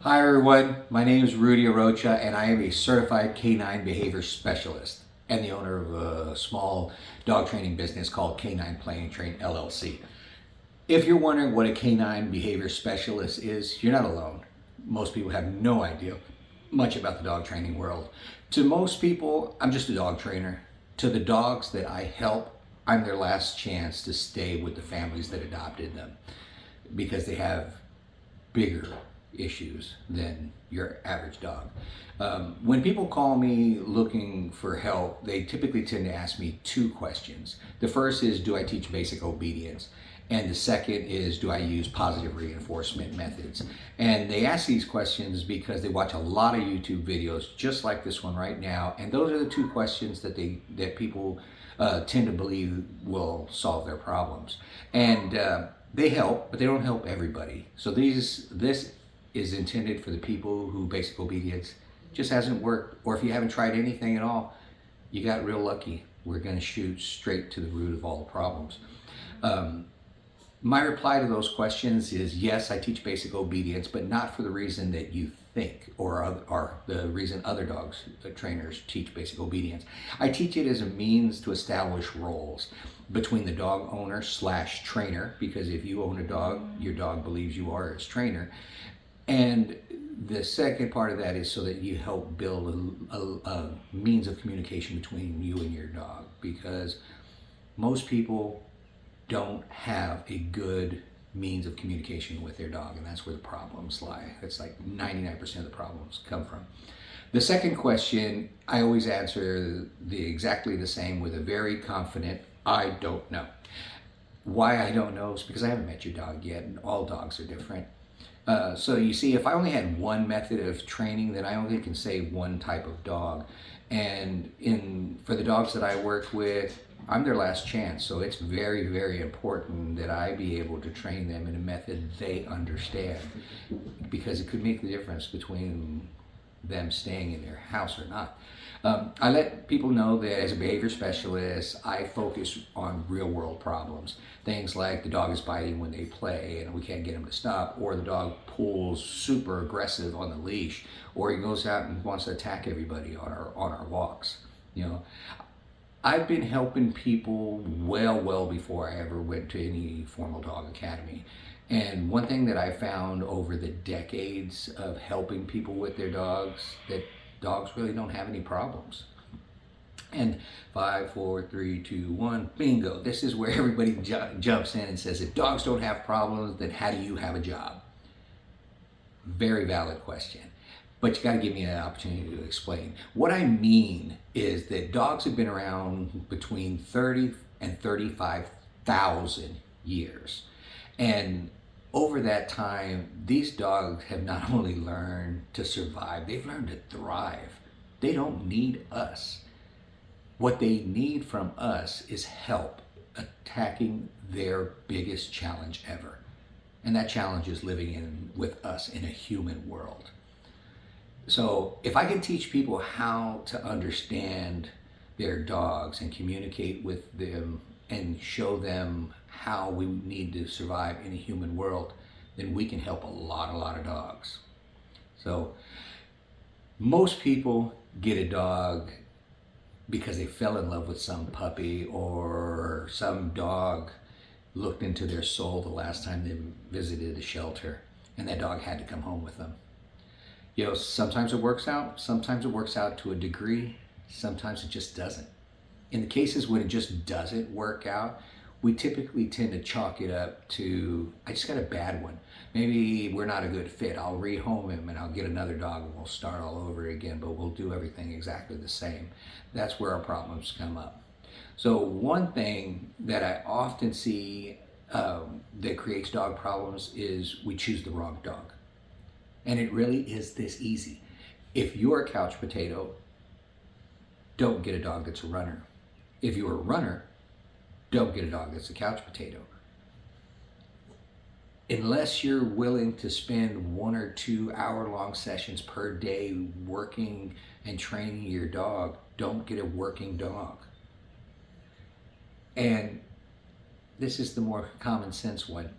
Hi everyone, my name is Rudy Arocha and I am a certified canine behavior specialist and the owner of a small dog training business called Canine Play and Train LLC. If you're wondering what a canine behavior specialist is, you're not alone. Most people have no idea much about the dog training world. To most people, I'm just a dog trainer. To the dogs that I help, I'm their last chance to stay with the families that adopted them because they have bigger issues than your average dog. When people call me looking for help, they typically tend to ask me two questions. The first is, do I teach basic obedience? And the second is, do I use positive reinforcement methods? And they ask these questions because they watch a lot of YouTube videos just like this one right now. And those are the two questions that people tend to believe will solve their problems. And they help, but they don't help everybody. So this is intended for the people who basic obedience just hasn't worked, or if you haven't tried anything at all, you got real lucky. We're going to shoot straight to the root of all the problems. My reply to those questions is yes, I teach basic obedience, but not for the reason that you think or the reason other dogs, the trainers, teach basic obedience. I teach it as a means to establish roles between the dog owner slash trainer, because if you own a dog, your dog believes you are its trainer. And the second part of that is so that you help build a means of communication between you and your dog, because most people don't have a good means of communication with their dog, and that's where the problems lie. It's like 99% of the problems come from. The second question, I always answer exactly the same with a very confident, I don't know. Why I don't know is because I haven't met your dog yet, and all dogs are different. So you see, if I only had one method of training, then I only can say one type of dog. And for the dogs that I work with, I'm their last chance. So it's very, very important that I be able to train them in a method they understand, because it could make the difference between them staying in their house or not. I let people know that as a behavior specialist, I focus on real world problems. Things like the dog is biting when they play and we can't get him to stop, or the dog pulls super aggressive on the leash, or he goes out and wants to attack everybody on our walks. You know, I've been helping people well before I ever went to any formal dog academy. And one thing that I found over the decades of helping people with their dogs, that dogs really don't have any problems. And 5, 4, 3, 2, 1, bingo. This is where everybody jumps in and says, if dogs don't have problems, then how do you have a job? Very valid question. But you got to give me an opportunity to explain. What I mean is that dogs have been around between 30 and 35,000 years. And over that time, these dogs have not only learned to survive, they've learned to thrive. They don't need us. What they need from us is help attacking their biggest challenge ever. And that challenge is living with us in a human world. So if I can teach people how to understand their dogs and communicate with them and show them how we need to survive in a human world, then we can help a lot of dogs. So most people get a dog because they fell in love with some puppy, or some dog looked into their soul the last time they visited a shelter and that dog had to come home with them. You know, sometimes it works out, sometimes it works out to a degree, sometimes it just doesn't. In the cases when it just doesn't work out, we typically tend to chalk it up to, I just got a bad one. Maybe we're not a good fit. I'll rehome him and I'll get another dog and we'll start all over again, but we'll do everything exactly the same. That's where our problems come up. So one thing that I often see that creates dog problems is we choose the wrong dog. And it really is this easy. If you're a couch potato, don't get a dog that's a runner. If you're a runner, don't get a dog that's a couch potato. Unless you're willing to spend 1 or 2 hour-long sessions per day working and training your dog, don't get a working dog. And this is the more common sense one.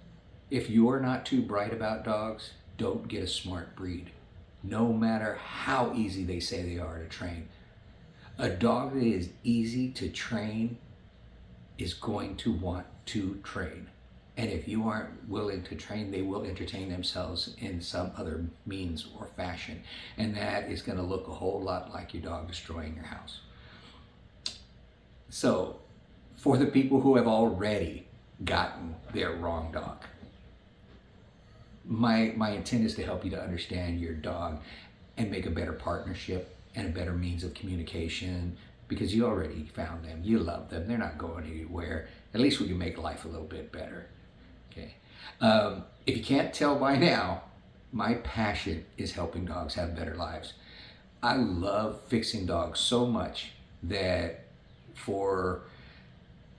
If you're not too bright about dogs, don't get a smart breed, no matter how easy they say they are to train. A dog that is easy to train is going to want to train. And if you aren't willing to train, they will entertain themselves in some other means or fashion. And that is going to look a whole lot like your dog destroying your house. So, for the people who have already gotten their wrong dog, my intent is to help you to understand your dog and make a better partnership and a better means of communication, because you already found them, you love them, they're not going anywhere. At least we can make life a little bit better. Okay. If you can't tell by now, my passion is helping dogs have better lives. I love fixing dogs so much that for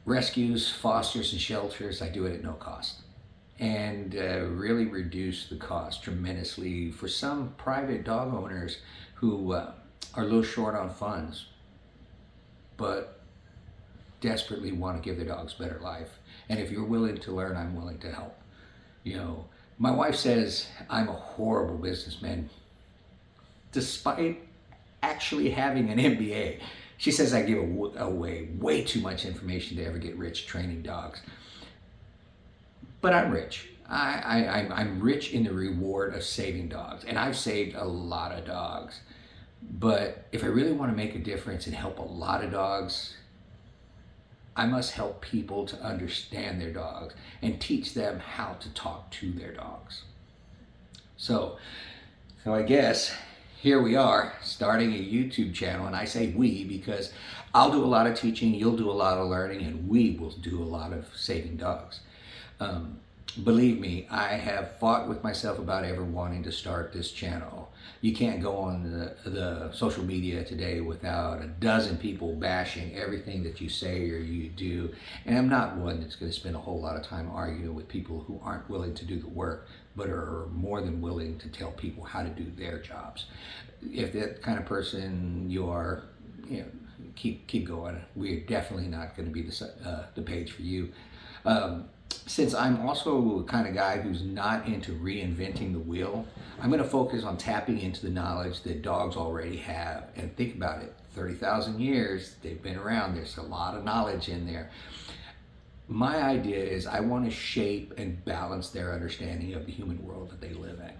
rescues, fosters, and shelters, I do it at no cost, and really reduce the cost tremendously for some private dog owners who are a little short on funds, but desperately want to give their dogs better life. And if you're willing to learn, I'm willing to help. You know, my wife says I'm a horrible businessman, despite actually having an MBA. She says I give away way too much information to ever get rich training dogs. But I'm rich. I'm rich in the reward of saving dogs, and I've saved a lot of dogs. But if I really want to make a difference and help a lot of dogs, I must help people to understand their dogs and teach them how to talk to their dogs. So I guess here we are starting a YouTube channel, and I say we because I'll do a lot of teaching, you'll do a lot of learning, and we will do a lot of saving dogs. Believe me, I have fought with myself about ever wanting to start this channel. You can't go on the social media today without a dozen people bashing everything that you say or you do. And I'm not one that's going to spend a whole lot of time arguing with people who aren't willing to do the work, but are more than willing to tell people how to do their jobs. If that kind of person you are, you know, keep going. We're definitely not going to be the page for you. Since I'm also the kind of guy who's not into reinventing the wheel, I'm going to focus on tapping into the knowledge that dogs already have. And think about it, 30,000 years, they've been around, there's a lot of knowledge in there. My idea is I want to shape and balance their understanding of the human world that they live in.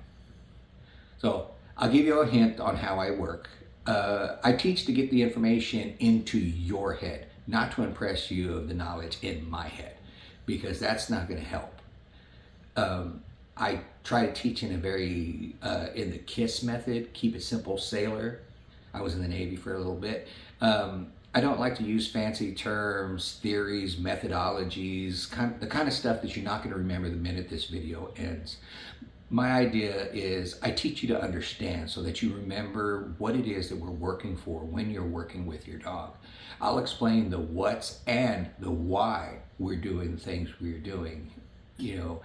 So I'll give you a hint on how I work. I teach to get the information into your head, not to impress you of the knowledge in my head, because that's not going to help. I try to teach in a very, in the KISS method, keep it simple sailor. I was in the Navy for a little bit. I don't like to use fancy terms, theories, methodologies, the kind of stuff that you're not going to remember the minute this video ends. My idea is I teach you to understand so that you remember what it is that we're working for when you're working with your dog. I'll explain the what's and the why we're doing the things we're doing, you know,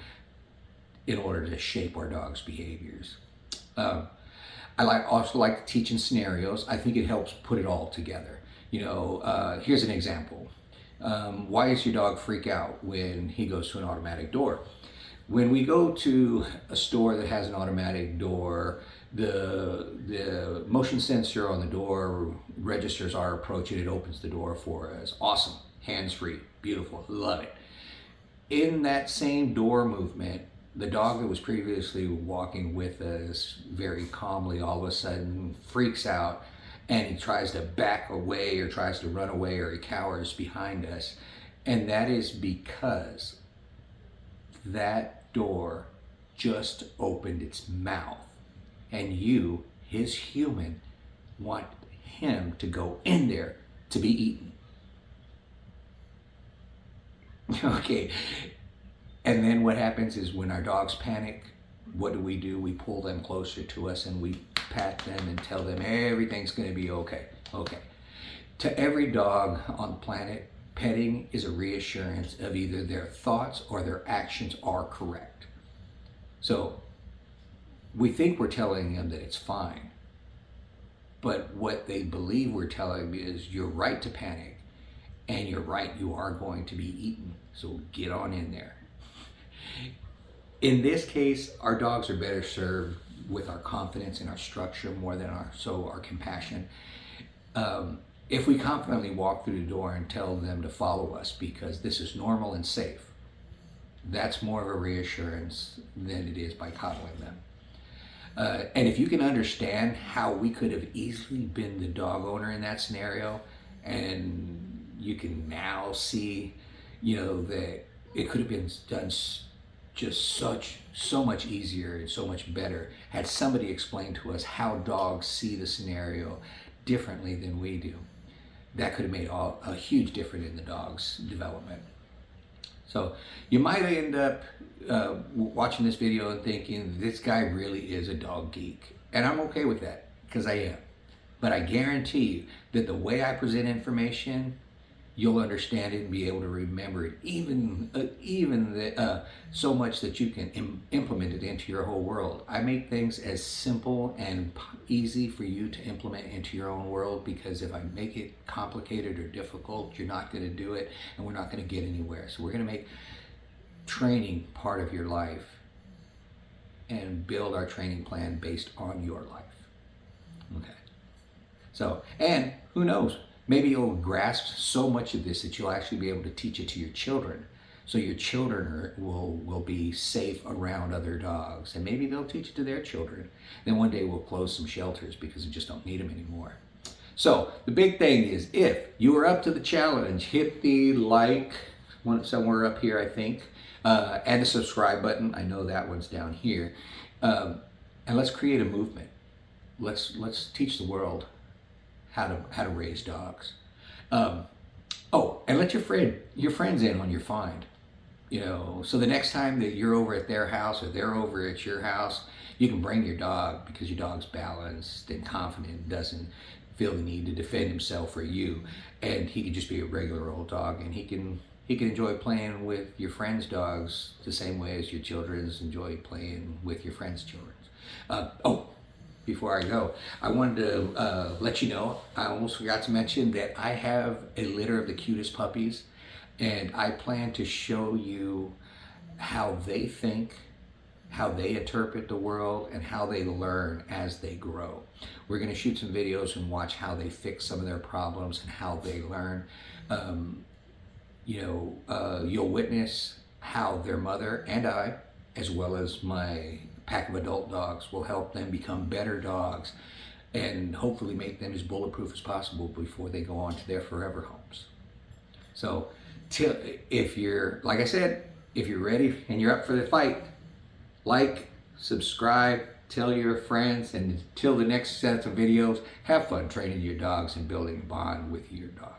in order to shape our dog's behaviors. I also like to teach in scenarios. I think it helps put it all together. You know, here's an example. Why does your dog freak out when he goes to an automatic door? When we go to a store that has an automatic door, the motion sensor on the door registers our approach and it opens the door for us. Awesome, hands-free, beautiful, love it. In that same door movement, the dog that was previously walking with us very calmly all of a sudden freaks out and he tries to back away or tries to run away or he cowers behind us. And that is because that door just opened its mouth and you, his human, want him to go in there to be eaten. Okay, and then what happens is when our dogs panic, what do? We pull them closer to us and we pat them and tell them everything's going to be okay. Okay. To every dog on the planet, petting is a reassurance of either their thoughts or their actions are correct. So we think we're telling them that it's fine, but what they believe we're telling them is you're right to panic and you're right, you are going to be eaten. So get on in there. In this case, our dogs are better served with our confidence and our structure more than our compassion. If we confidently walk through the door and tell them to follow us because this is normal and safe, that's more of a reassurance than it is by coddling them. And if you can understand how we could have easily been the dog owner in that scenario, and you can now see, that it could have been done just so much easier and so much better had somebody explained to us how dogs see the scenario differently than we do. That could have made a huge difference in the dog's development. So you might end up watching this video and thinking, this guy really is a dog geek. And I'm okay with that, because I am. But I guarantee you that the way I present information, you'll understand it and be able to remember it, even so much that you can implement it into your whole world. I make things as simple and easy for you to implement into your own world, because if I make it complicated or difficult, you're not going to do it, and we're not going to get anywhere. So we're going to make training part of your life and build our training plan based on your life. Okay. So, and who knows? Maybe you'll grasp so much of this that you'll actually be able to teach it to your children. So your children will be safe around other dogs. And maybe they'll teach it to their children. Then one day we'll close some shelters because we just don't need them anymore. So the big thing is, if you are up to the challenge, hit the like one somewhere up here, I think, and the subscribe button. I know that one's down here. And let's create a movement. Let's teach the world how to raise dogs. Oh, and let your friends in on your find. So the next time that you're over at their house or they're over at your house, you can bring your dog, because your dog's balanced and confident, doesn't feel the need to defend himself for you, and he can just be a regular old dog, and he can enjoy playing with your friends' dogs the same way as your children's enjoy playing with your friends' children. Before I go, I wanted to let you know, I almost forgot to mention that I have a litter of the cutest puppies, and I plan to show you how they think, how they interpret the world, and how they learn as they grow. We're going to shoot some videos and watch how they fix some of their problems and how they learn. You'll witness how their mother and I, as well as my pack of adult dogs, will help them become better dogs and hopefully make them as bulletproof as possible before they go on to their forever homes. So if you're, like I said, if you're ready and you're up for the fight, like, subscribe, tell your friends, and until the next set of videos, have fun training your dogs and building a bond with your dog.